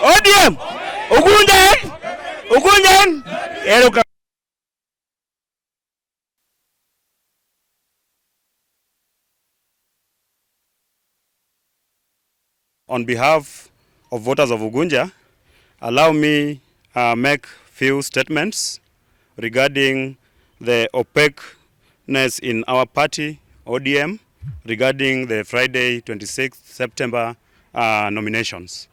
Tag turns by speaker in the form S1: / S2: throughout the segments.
S1: ODM. Ugunja. On behalf of voters of Ugunja, allow me make few statements regarding the opaqueness in our party, ODM, regarding the Friday 26th September nominations.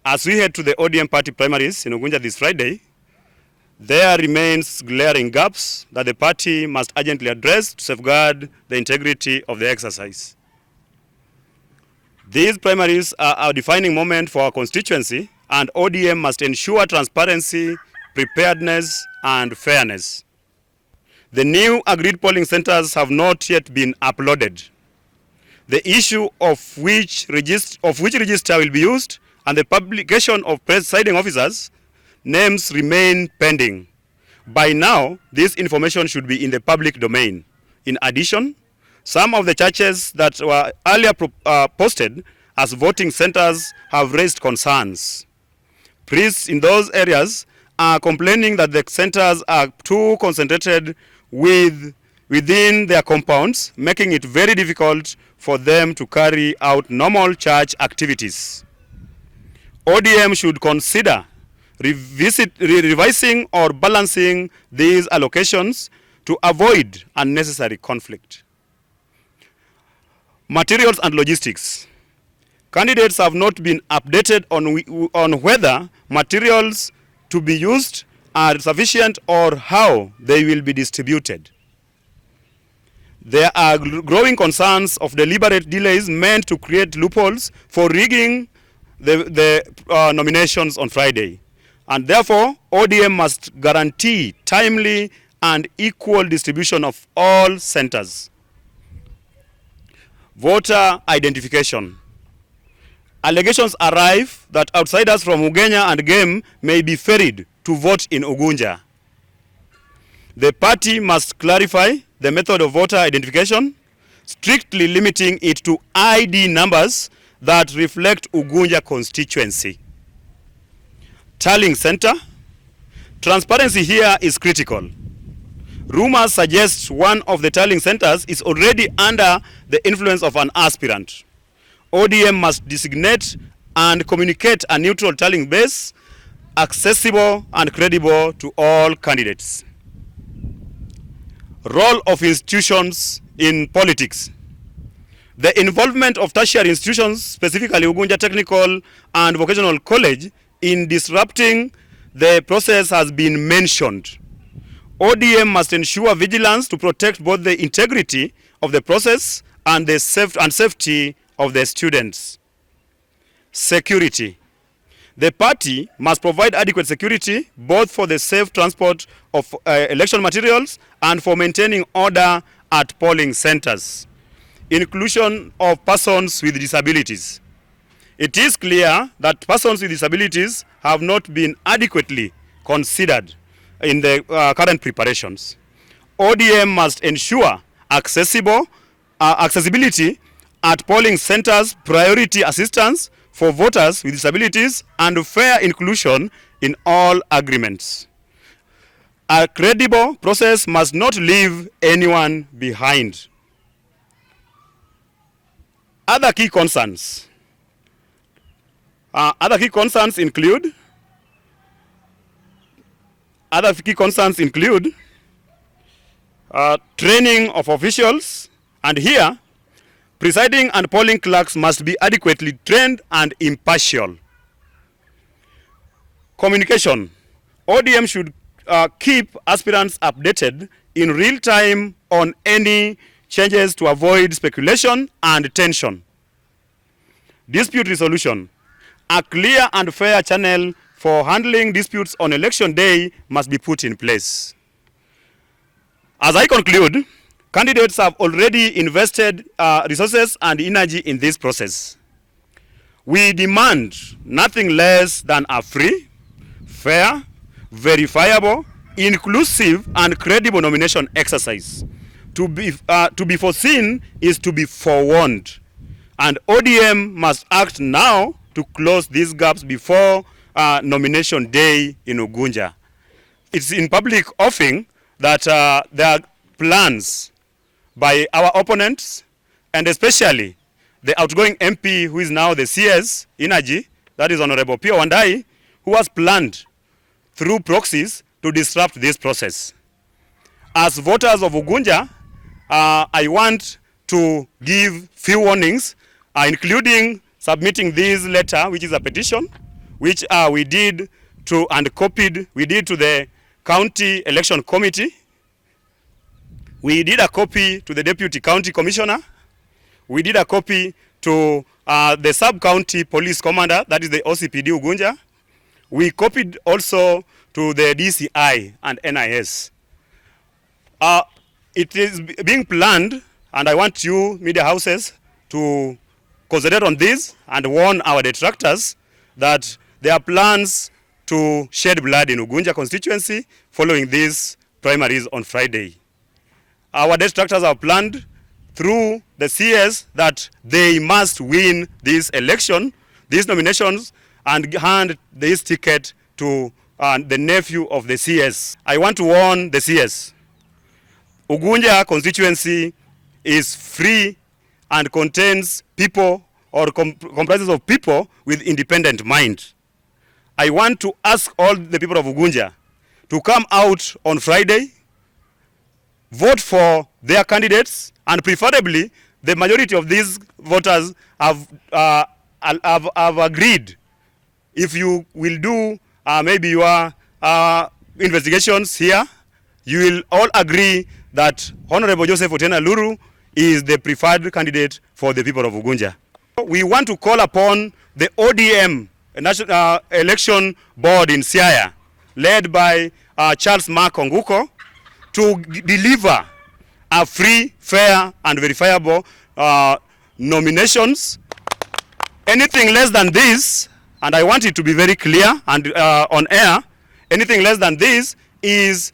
S1: As we head to the ODM party primaries in Ugunja this Friday, there remains glaring gaps that the party must urgently address to safeguard the integrity of the exercise. These primaries are a defining moment for our constituency, and ODM must ensure transparency, preparedness, and fairness. The new agreed polling centers have not yet been uploaded. The issue of which register will be used and the publication of presiding officers' names remain pending. By now, this information should be in the public domain. In addition, some of the churches that were earlier posted as voting centers have raised concerns. Priests in those areas are complaining that the centers are too concentrated within their compounds, making it very difficult for them to carry out normal church activities. ODM should consider revising or balancing these allocations to avoid unnecessary conflict. Materials and logistics. Candidates have not been updated on whether materials to be used are sufficient or how they will be distributed. There are growing concerns of deliberate delays meant to create loopholes for rigging the nominations on Friday. And therefore, ODM must guarantee timely and equal distribution of all centers. Voter identification. Allegations arrive that outsiders from Ugenya and Game may be ferried to vote in Ugunja. The party must clarify the method of voter identification, strictly limiting it to ID numbers that reflect Ugunja constituency. Tallying center. Transparency here is critical. Rumors suggest one of the tallying centers is already under the influence of an aspirant. ODM must designate and communicate a neutral tallying base, accessible and credible to all candidates. Role of institutions in politics. The involvement of tertiary institutions, specifically Ugunja Technical and Vocational College, in disrupting the process has been mentioned. ODM must ensure vigilance to protect both the integrity of the process and the safety of the students. Security. The party must provide adequate security both for the safe transport of election materials and for maintaining order at polling centers. Inclusion of persons with disabilities. It is clear that persons with disabilities have not been adequately considered in the current preparations. ODM must ensure accessibility at polling centers, priority assistance for voters with disabilities, and fair inclusion in all agreements. A credible process must not leave anyone behind. Other key concerns. Include training of officials, and here, presiding and polling clerks must be adequately trained and impartial. Communication. ODM should keep aspirants updated in real time on any changes to avoid speculation and tension. Dispute resolution. A clear and fair channel for handling disputes on election day must be put in place. As I conclude, candidates have already invested resources and energy in this process. We demand nothing less than a free, fair, verifiable, inclusive, and credible nomination exercise. To be foreseen is to be forewarned, and ODM must act now to close these gaps before nomination day in Ugunja. It's in public offing that there are plans by our opponents, and especially the outgoing MP who is now the CS Energy, that is Honorable Opiyo Wandayi, who has planned through proxies to disrupt this process. As voters of Ugunja, I want to give few warnings, including submitting this letter, which is a petition, which we did to and copied, we did to the County Election Committee. We did a copy to the Deputy County Commissioner. We did a copy to the Sub-County Police Commander, that is the OCPD Ugunja. We copied also to the DCI and NIS. It is being planned, and I want you, media houses, to concentrate on this and warn our detractors that there are plans to shed blood in Ugunja constituency following these primaries on Friday. Our detractors have planned through the CS that they must win this election, these nominations, and hand this ticket to the nephew of the CS. I want to warn the CS. Ugunja constituency is free and contains people or comprises of people with independent mind. I want to ask all the people of Ugunja to come out on Friday, vote for their candidates, and preferably the majority of these voters have agreed. If you will do maybe your investigations here, you will all agree that Honorable Joseph Otieno Alur is the preferred candidate for the people of Ugunja. We want to call upon the ODM, National Election Board in Siaya, led by Charles Mark Onguko, to deliver a free, fair, and verifiable nominations. Anything less than this, and I want it to be very clear and on air, anything less than this is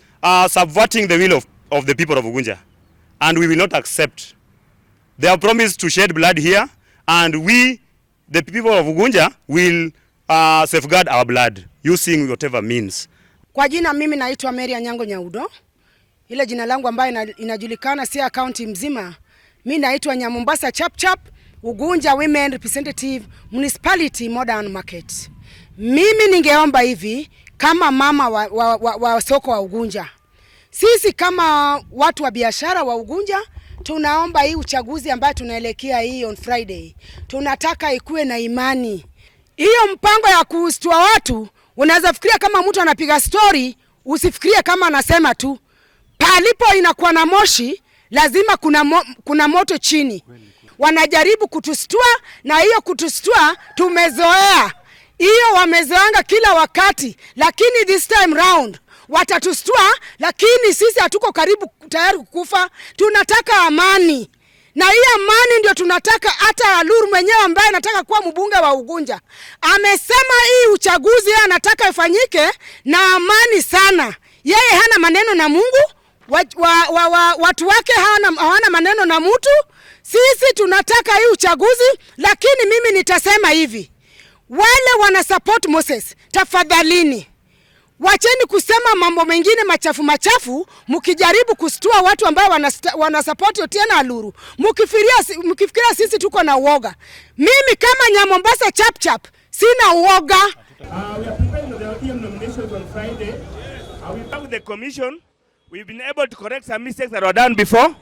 S1: subverting the will of the people of Ugunja, and we will not accept. They have promised to shed blood here, and we, the people of Ugunja, will safeguard our blood using whatever means.
S2: Kwa jina mimi naitwa Anyango Nyaudo. Ile jina langu ambayo inajulikana Siaya County mzima. Mimi naitwa Nyar Mombasa Chap Ugunja Women Representative Municipality Modern Market. Mimi ningeomba hivi kama mama wa soko wa Ugunja. Sisi kama watu wa biashara wa Ugunja tunaomba hii uchaguzi ambayo tunaelekea hii on Friday. Tunataka ikuwe na imani. Hiyo mpango ya kustua watu, unaweza fikiria kama mtu anapiga story, usifikirie kama anasema tu. Palipo inakuwa na moshi, lazima kuna moto chini. Wanajaribu kutustua, na hiyo kutustua tumezoea. Hiyo wamezoanga kila wakati, lakini this time round watatustua, lakini sisi hatuko karibu tayari kukufa. Tunataka amani. Na hii amani ndio tunataka. Hata Alur mwenyewe ambaye anataka kuwa mbunge wa Ugunja amesema hii uchaguzi yeye anataka ifanyike na amani sana. Yeye hana maneno na Mungu, watu wake hawana maneno na mtu. Sisi tunataka hii uchaguzi, lakini mimi nitasema hivi. Wale wana support Moses, tafadhalini wacheni kusema mambo mengine machafu, mkijaribu kustua watu ambao wana support Otieno Alur. Mkifikiria sisi tuko na uoga. Mimi kama Nyar Mombasa Chap sina uoga.
S3: We are preparing the ODM nominations on Friday. We back with the commission. We've been able to correct some mistakes that were done before.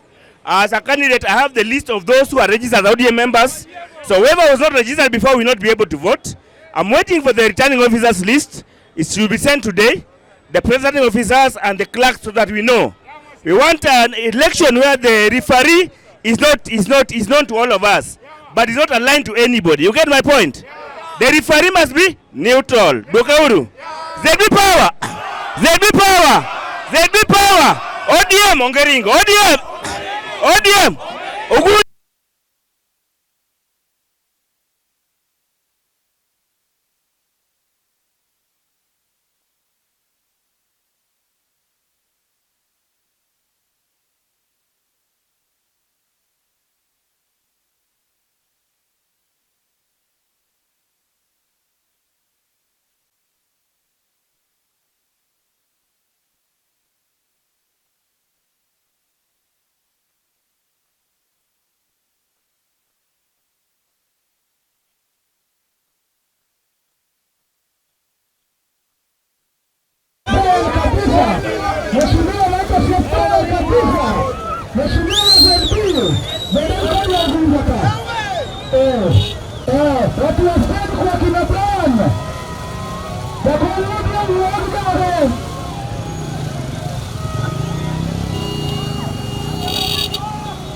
S3: As a candidate, I have the list of those who are registered as ODM members. So whoever was not registered before will not be able to vote. I'm waiting for the returning officers list. It should be sent today. The presiding officers and the clerks, so that we know. We want an election where the referee is known to all of us, but is not aligned to anybody. You get my point? The referee must be neutral. Dokauru. Z.B power. Z.B power. Z.B power. ODM ongeringo. ODM. Ugunja.
S4: Mheshimiwa Z.B, Ugunja watu wa